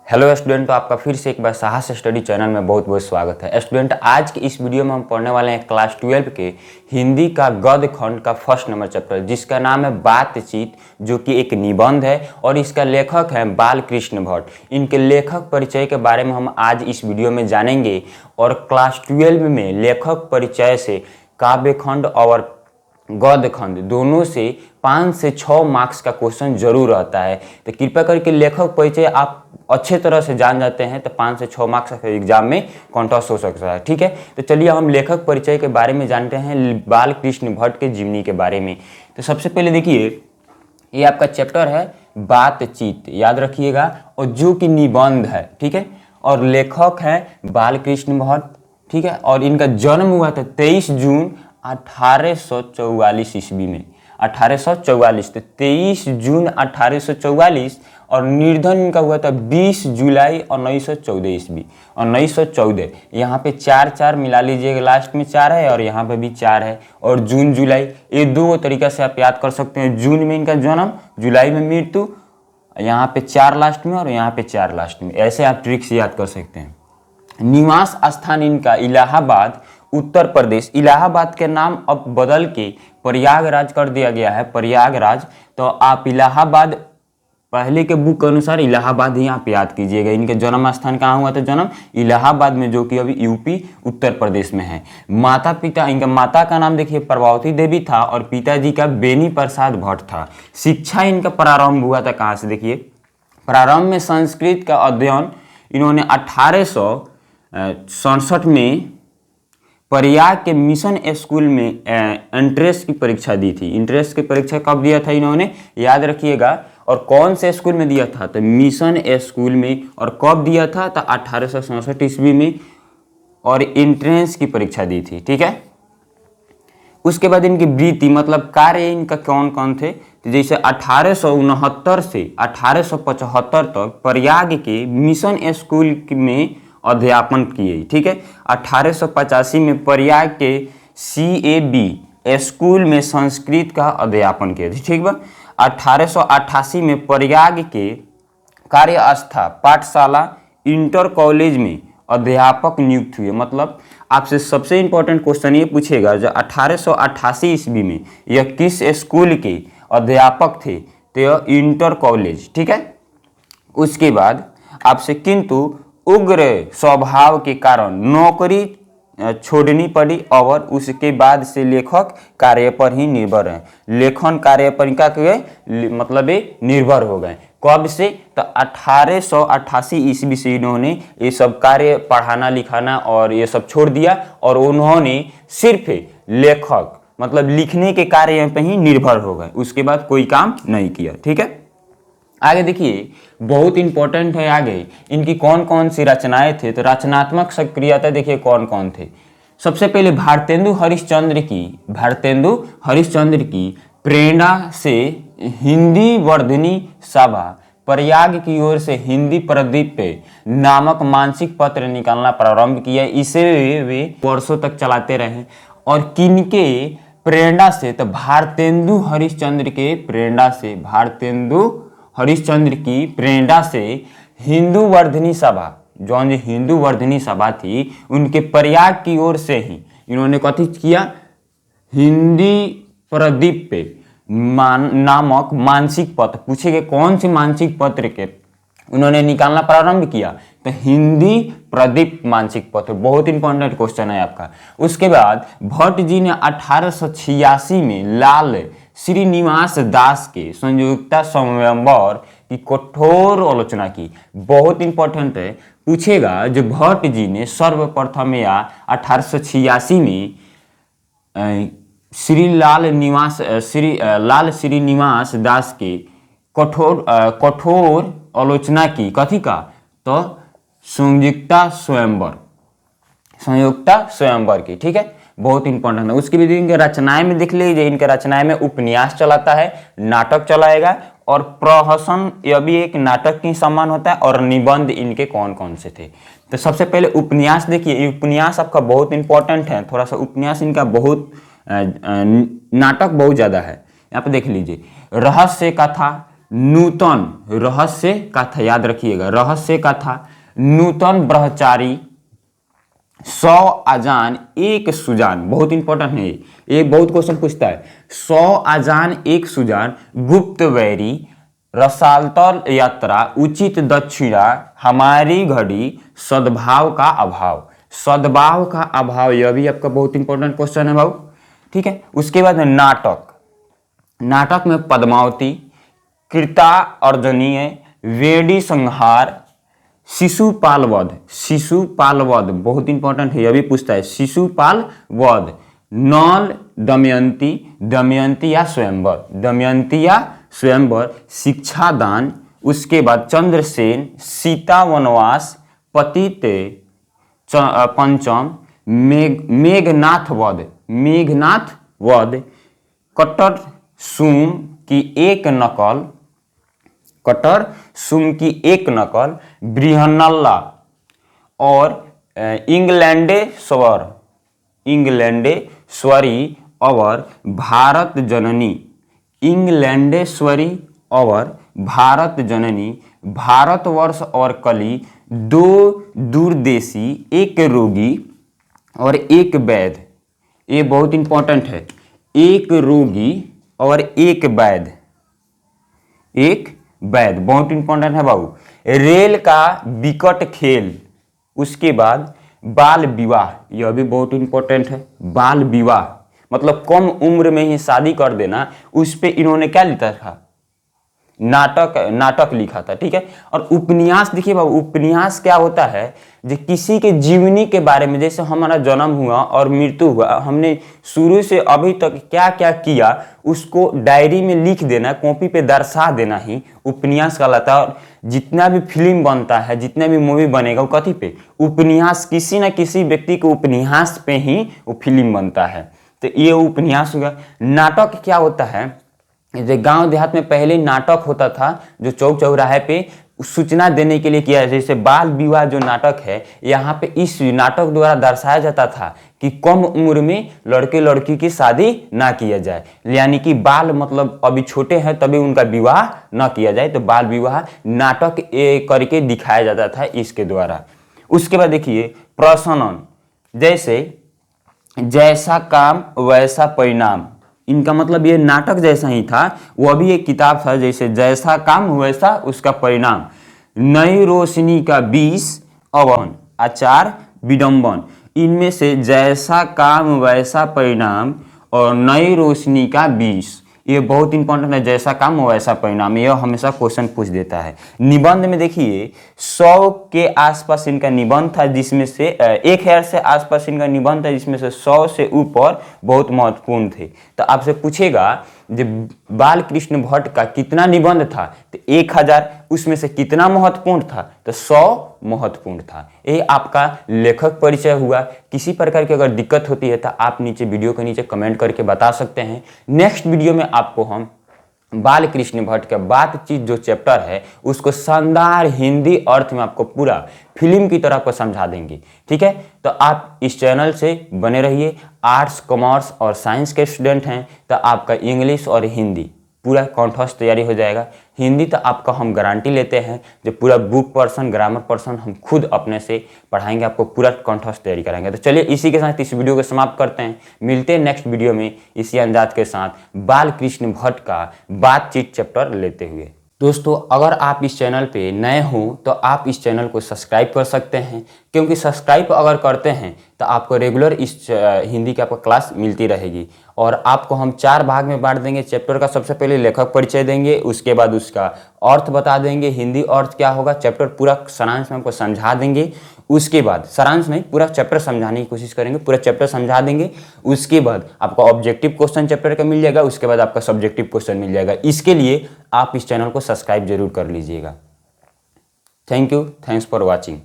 Hello student, तो आपका फिर से एक बार साहस स्टडी चैनल में बहुत बहुत स्वागत है। स्टूडेंट, आज की इस वीडियो में हम पढ़ने वाले हैं क्लास 12 के हिंदी का गद्य खंड का फर्स्ट नंबर चैप्टर, जिसका नाम है बातचीत, जो कि एक निबंध है और इसका लेखक है बालकृष्ण भट्ट। इनके लेखक परिचय के बारे में हम आज इस वीडियो में जानेंगे और क्लास 12 में लेखक परिचय से काव्य खंड और गद्य खंड दोनों से 5 से 6 मार्क्स का क्वेश्चन जरूर रहता है। तो कृपया करके लेखक परिचय आप अच्छे तरह से जान जाते हैं तो 5 से 6 मार्क्स का एग्जाम में कॉन्टेस्ट हो सकता है। ठीक है, तो चलिए हम लेखक परिचय के बारे में जानते हैं, बालकृष्ण भट्ट के जीवनी के बारे में। तो सबसे पहले देखिए, ये आपका चैप्टर है बातचीत, याद रखिएगा, और जो कि निबंध है। ठीक है, और लेखक है बालकृष्ण भट्ट। ठीक है, और इनका जन्म हुआ था 23 जून 1844 ईस्वी में। 1844, तो 23 जून 1844, और निर्धन इनका हुआ था 20 जुलाई 1914 ईस्वी। 1914, यहाँ पे 4 मिला लीजिएगा, लास्ट में 4 है और यहाँ पे भी 4 है, और जून जुलाई, ये दो तरीका से आप याद कर सकते हैं। जून में इनका जन्म, जुलाई में मृत्यु, यहाँ पे 4 लास्ट में और यहाँ पे 4 लास्ट में, ऐसे आप ट्रिक से याद कर सकते हैं। निवास स्थान इनका इलाहाबाद, उत्तर प्रदेश। इलाहाबाद के नाम अब बदल के प्रयागराज कर दिया गया है, प्रयागराज। तो आप इलाहाबाद, पहले के बुक के अनुसार इलाहाबाद ही आप याद कीजिएगा। इनके जन्म स्थान कहाँ हुआ था? जन्म इलाहाबाद में, जो कि अभी यूपी उत्तर प्रदेश में है। माता पिता, इनका माता का नाम देखिए प्रभावती देवी था और पिताजी का बेनी प्रसाद भट्ट था। शिक्षा इनका प्रारंभ हुआ था कहाँ से? देखिए, प्रारंभ में संस्कृत का अध्ययन इन्होंने 1867 में प्रयाग के मिशन स्कूल में एंट्रेंस की परीक्षा दी थी। एंट्रेंस की परीक्षा कब दिया था इन्होंने? याद रखिएगा। और कौन से स्कूल में दिया था? तो मिशन स्कूल में। और कब दिया था? तो 1867 ईस्वी में, और एंट्रेंस की परीक्षा दी थी। ठीक है, उसके बाद इनकी वृत्ति मतलब कार्य इनका कौन कौन थे? तो जैसे 1869 से 1875 तक प्रयाग के मिशन स्कूल में अध्यापन किए। ठीक है, 1885 में प्रयाग के CAB स्कूल में संस्कृत का अध्यापन किए थे। ठीक बा। 1888 में प्रयाग के कार्यस्था पाठशाला इंटर कॉलेज में अध्यापक नियुक्त हुए। मतलब आपसे सबसे इंपॉर्टेंट क्वेश्चन ये पूछेगा, जो 1888 ईस्वी में यह किस स्कूल के अध्यापक थे? तो यह इंटर कॉलेज। ठीक है, उसके बाद आपसे किंतु उग्र स्वभाव के कारण नौकरी छोड़नी पड़ी और उसके बाद से लेखक कार्य पर ही निर्भर है। लेखन कार्य पर क्या कहे? मतलब ये निर्भर हो गए। कब से? तो 1888 ईस्वी से इन्होंने ये सब कार्य, पढ़ाना लिखाना और ये सब छोड़ दिया और उन्होंने सिर्फ लेखक मतलब लिखने के कार्य पे ही निर्भर हो गए। उसके बाद कोई काम नहीं किया। ठीक है, आगे देखिए, बहुत इंपॉर्टेंट है आगे, इनकी कौन कौन सी रचनाएं थे। तो रचनात्मक सक्रियता देखिए कौन कौन थे। सबसे पहले भारतेंदु हरिश्चंद्र की प्रेरणा से हिंदी वर्धनी सभा, प्रयाग की ओर से हिंदी प्रदीप नामक मासिक पत्र निकालना प्रारंभ किया। इसे वे वर्षों तक चलाते रहे। और किनके प्रेरणा से? तो भारतेंदु हरिश्चंद्र के प्रेरणा से, भारतेंदु हरिश्चंद्र की प्रेरणा से हिंदू वर्धनी सभा, जो हिंदू वर्धनी सभा थी, उनके प्रयाग की ओर से ही इन्होंने कथी किया? हिंदी प्रदीप नामक मासिक पत्र, पूछेंगे कौन सी मासिक पत्र के उन्होंने निकालना प्रारंभ किया? तो हिंदी प्रदीप मासिक पत्र। बहुत इंपॉर्टेंट क्वेश्चन है आपका। उसके बाद भट्ट जी ने 1886 में लाल श्रीनिवास दास के संयुक्ता स्वयंवर की कठोर आलोचना की। बहुत इंपॉर्टेंट है, पूछेगा जो भट्ट जी ने सर्वप्रथम या 1886 में लाल श्रीनिवास दास के कठोर आलोचना की। कथी का? तो संयुक्ता स्वयंवर की। ठीक है, बहुत इंपॉर्टेंट है। उसकी भी इनके रचनाएं में देख लीजिए, इनके रचनाएं में उपन्यास चलाता है, नाटक चलाएगा और प्रहसन, यह भी एक नाटक के समान होता है। और निबंध इनके कौन कौन से थे? तो सबसे पहले उपन्यास देखिए, उपन्यास आपका बहुत इंपॉर्टेंट है। थोड़ा सा उपन्यास इनका बहुत, नाटक बहुत ज्यादा है। यहाँ पे देख लीजिए, रहस्य कथा, नूतन रहस्य का था, याद रखिएगा रहस्य का था। नूतन ब्रह्मचारी 100 अजान एक सुजान, बहुत इंपॉर्टेंट है ये बहुत क्वेश्चन पूछता है। 100 अजान एक सुजान, गुप्त वैरी, रसालतल यात्रा, उचित दक्षिणा, हमारी घड़ी, सद्भाव का अभाव। सद्भाव का अभाव यह भी आपका बहुत इंपॉर्टेंट क्वेश्चन है भाऊ, ठीक है। उसके बाद नाटक, नाटक में पद्मावती, कृता अर्जनीय, वेडी संहार, शिशुपाल वध। शिशुपाल वध बहुत इंपॉर्टेंट है, यह भी पूछता है। शिशुपाल वध, नल दमयंती, दमयंती या स्वयंवर, दमयंती या स्वयंवर, शिक्षादान। उसके बाद चंद्रसेन, सीता वनवास, पतित पंचम, मेघनाथ वध, मेघनाथ वध, कट्टर सुम की एक नकल, कटर सुम की एक नकल, बृहन्नल्ला और इंग्लैंडेश्वर, इंग्लैंडेश्वरी और भारत जननी, इंग्लैंडेश्वरी और भारत जननी, भारतवर्ष और कली, दो दूरदेशी, एक रोगी और एक वैध। ये बहुत इंपॉर्टेंट है, एक रोगी और एक वैध, एक वैध बहुत इंपॉर्टेंट है बाबू। रेल का विकट खेल, उसके बाद बाल विवाह, यह भी बहुत इंपॉर्टेंट है। बाल विवाह मतलब कम उम्र में ही शादी कर देना, उस पे इन्होंने क्या लिखा था, नाटक लिखा था, ठीक है। और उपन्यास देखिए बाबू, उपन्यास क्या होता है, जो किसी के जीवनी के बारे में, जैसे हमारा जन्म हुआ और मृत्यु हुआ, हमने शुरू से अभी तक क्या क्या किया उसको डायरी में लिख देना, कॉपी पे दर्शा देना ही उपन्यास कहलाता है। और जितना भी फिल्म बनता है, जितना भी मूवी बनेगा वो कथी पे, उपन्यास, किसी न किसी व्यक्ति के उपन्यास पे ही वो फिल्म बनता है, तो ये उपन्यास होगा। नाटक क्या होता है, जो गांव देहात में पहले नाटक होता था, जो चौक चौराहे पे सूचना देने के लिए किया है, जैसे बाल विवाह जो नाटक है, यहाँ पे इस नाटक द्वारा दर्शाया जाता था कि कम उम्र में लड़के लड़की की शादी ना किया जाए, यानी कि बाल मतलब अभी छोटे हैं तभी उनका विवाह ना किया जाए, तो बाल विवाह नाटक करके दिखाया जाता था इसके द्वारा। उसके बाद देखिए प्रसनन, जैसे जैसा काम वैसा परिणाम, इनका मतलब ये नाटक जैसा ही था, वह भी एक किताब था, जैसे जैसा काम वैसा उसका परिणाम। नई रोशनी का 20 अवन, आचार विडंबन, इनमें से जैसा काम वैसा परिणाम और नई रोशनी का 20, ये बहुत इंपॉर्टेंट है। जैसा काम वैसा परिणाम, यह हमेशा क्वेश्चन पूछ देता है। निबंध में देखिए 100 के आसपास इनका निबंध था, जिसमें से 1000 से आसपास इनका निबंध था, जिसमें से 100 से ऊपर बहुत महत्वपूर्ण थे। तो आपसे पूछेगा जब बाल कृष्ण भट्ट का कितना निबंध था, तो 1000, उसमें से कितना महत्वपूर्ण था, तो 100 महत्वपूर्ण था। ये आपका लेखक परिचय हुआ। किसी प्रकार की अगर दिक्कत होती है तो आप नीचे वीडियो के नीचे कमेंट करके बता सकते हैं। नेक्स्ट वीडियो में आपको हम बाल कृष्ण भट्ट का बातचीत जो चैप्टर है उसको शानदार हिंदी अर्थ में आपको पूरा फिल्म की तरह को समझा देंगे, ठीक है। तो आप इस चैनल से बने रहिए। आर्ट्स, कॉमर्स और साइंस के स्टूडेंट हैं तो आपका इंग्लिश और हिंदी पूरा कंठस्थ तैयारी हो जाएगा। हिंदी तो आपका हम गारंटी लेते हैं, जो पूरा बुक पर्सन, ग्रामर पर्सन हम खुद अपने से पढ़ाएंगे, आपको पूरा कंठस्थ तैयारी कराएंगे। तो चलिए इसी के साथ इस वीडियो को समाप्त करते हैं। मिलते हैं नेक्स्ट वीडियो में इसी अंदाज के साथ बाल कृष्ण भट्ट का बातचीत चैप्टर लेते हुए। दोस्तों अगर आप इस चैनल पे नए हो तो आप इस चैनल को सब्सक्राइब कर सकते हैं, क्योंकि सब्सक्राइब अगर करते हैं तो आपको रेगुलर इस हिंदी की आपको क्लास मिलती रहेगी। और आपको हम 4 भाग में बांट देंगे। चैप्टर का सबसे पहले लेखक परिचय देंगे, उसके बाद उसका अर्थ बता देंगे, हिंदी अर्थ क्या होगा, चैप्टर पूरा सारांश में आपको समझा देंगे। उसके बाद सारांश नहीं, पूरा चैप्टर समझाने की कोशिश करेंगे, पूरा चैप्टर समझा देंगे। उसके बाद आपको ऑब्जेक्टिव क्वेश्चन चैप्टर का मिल जाएगा, उसके बाद आपका सब्जेक्टिव क्वेश्चन मिल जाएगा। इसके लिए आप इस चैनल को सब्सक्राइब जरूर कर लीजिएगा। Thank you, thanks for watching.